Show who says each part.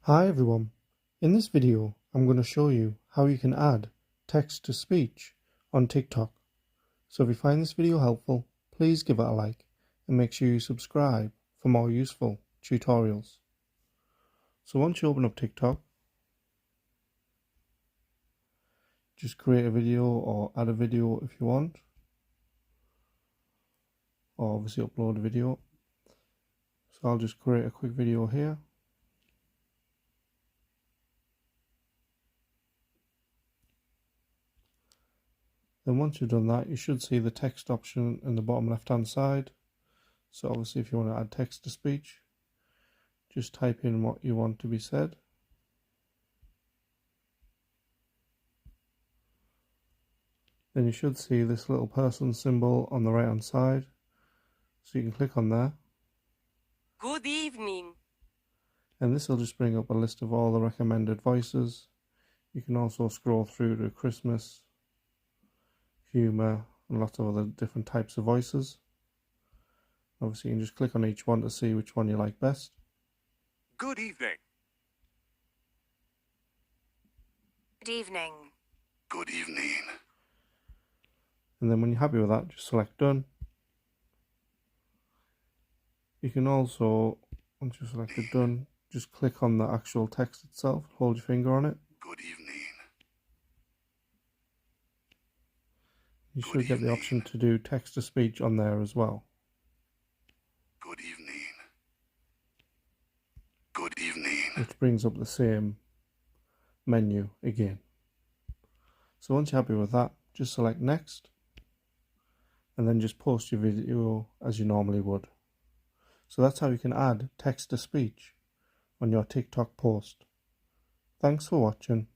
Speaker 1: Hi everyone, in this video I'm going to show you how you can add text to speech on TikTok. So if you find this video helpful, please give it a like and make sure you subscribe for more useful tutorials. So once you open up TikTok, just create a video or add a video if you want, or obviously upload a video. So I'll just create a quick video here. Then once you've done that, you should see the text option in the bottom left hand side. So obviously if you want to add text to speech, just type in what you want to be said. Then you should see this little person symbol on the right hand side. So you can click on there.
Speaker 2: Good evening.
Speaker 1: And this will just bring up a list of all the recommended voices. You can also scroll through to Christmas, humour, and lots of other different types of voices. Obviously you can just click on each one to see which one you like best.
Speaker 2: Good evening.
Speaker 3: Good evening.
Speaker 2: Good evening.
Speaker 1: And then when you're happy with that, just select done. You can also, once you've selected done, just click on the actual text itself, hold your finger on it.
Speaker 2: Good evening.
Speaker 1: You should get the option to do text to speech on there as well.
Speaker 2: Good evening. Good evening.
Speaker 1: Which brings up the same menu again. So once you're happy with that, just select next and then just post your video as you normally would. So that's how you can add text to speech on your TikTok post. Thanks for watching.